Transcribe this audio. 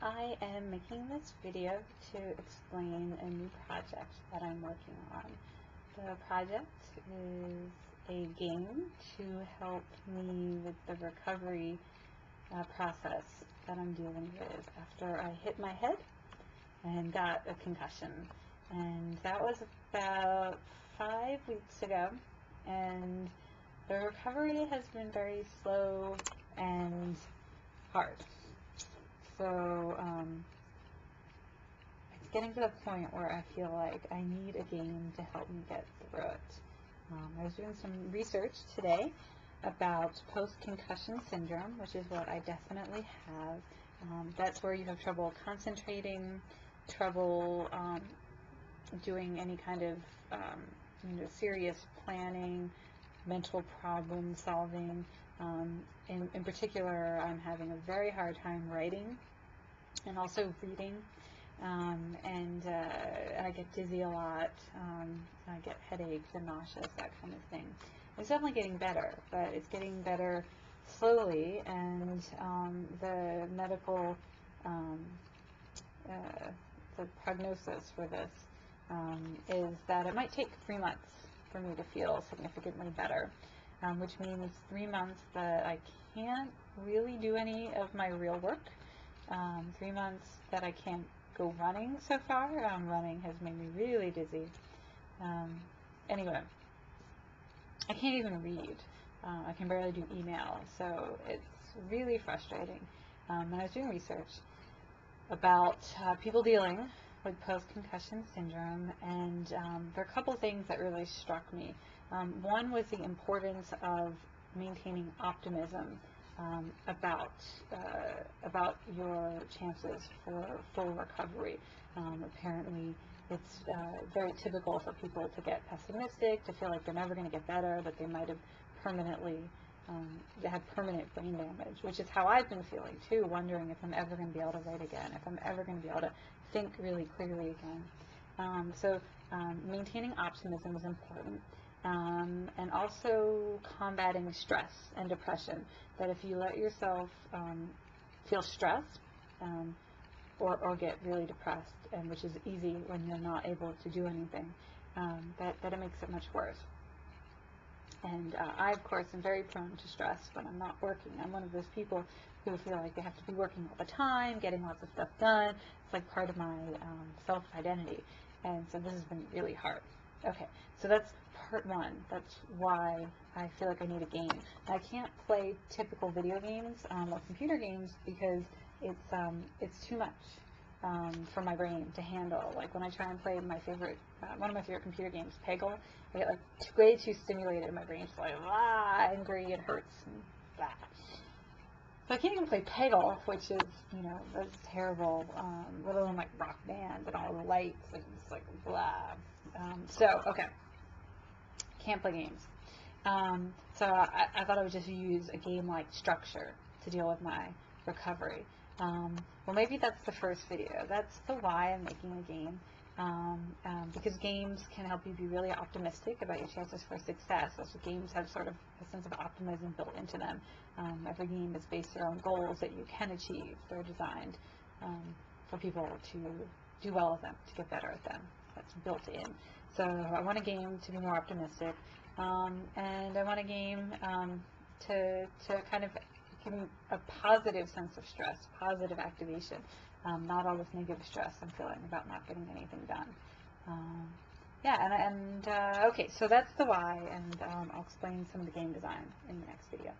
I am making this video to explain a new project that I'm working on. The project is a game to help me with the recovery process that I'm dealing with after I hit my head and got a concussion. And that was about 5 weeks ago, and the recovery has been very slow and hard. So it's getting to the point where I feel like I need a game to help me get through it. I was doing some research today about Post Concussion Syndrome, which is what I definitely have. That's where you have trouble concentrating, trouble doing any kind of serious planning, mental problem solving. In particular, I'm having a very hard time writing and also reading, and I get dizzy a lot. I get headaches and nauseous, that kind of thing. It's definitely getting better, but it's getting better slowly, and the medical the prognosis for this is that it might take 3 months for me to feel significantly better, which means 3 months that I can't really do any of my real work, 3 months that I can't go running so far. Running has made me really dizzy. Anyway, I can't even read. I can barely do email, so it's really frustrating. And I was doing research about people dealing with post-concussion syndrome, and there are a couple things that really struck me. One was the importance of maintaining optimism about your chances for full recovery. Apparently, it's very typical for people to get pessimistic, to feel like they're never going to get better, that they might have permanently had permanent brain damage, which is how I've been feeling too, wondering if I'm ever going to be able to write again, if I'm ever going to be able to think really clearly again. So maintaining optimism is important, and also combating stress and depression. That if you let yourself feel stressed or get really depressed, and which is easy when you're not able to do anything, that it makes it much worse. And I, of course, am very prone to stress when I'm not working. I'm one of those people who feel like they have to be working all the time, getting lots of stuff done. It's like part of my self-identity. And so this has been really hard. Okay, so that's part one. That's why I feel like I need a game. I can't play typical video games or computer games because it's too much for my brain to handle. Like when I try and play my favorite, one of my favorite computer games, Peggle, I get like way too stimulated. My brain's like angry, it hurts, and blah. So I can't even play Peggle, which is, that's terrible. Let alone like Rock Band and all the lights and it's like blah. Okay, can't play games. So I thought I would just use a game-like structure to deal with my recovery. Well, maybe that's the first video. That's the why I'm making a game, because games can help you be really optimistic about your chances for success. So games have sort of a sense of optimism built into them. Every game is based around goals that you can achieve. They're designed for people to do well at them, to get better at them. That's built in. So I want a game to be more optimistic, and I want a game to kind of give me a positive sense of stress, positive activation, not all this negative stress I'm feeling about not getting anything done. Okay, so that's the why, and I'll explain some of the game design in the next video.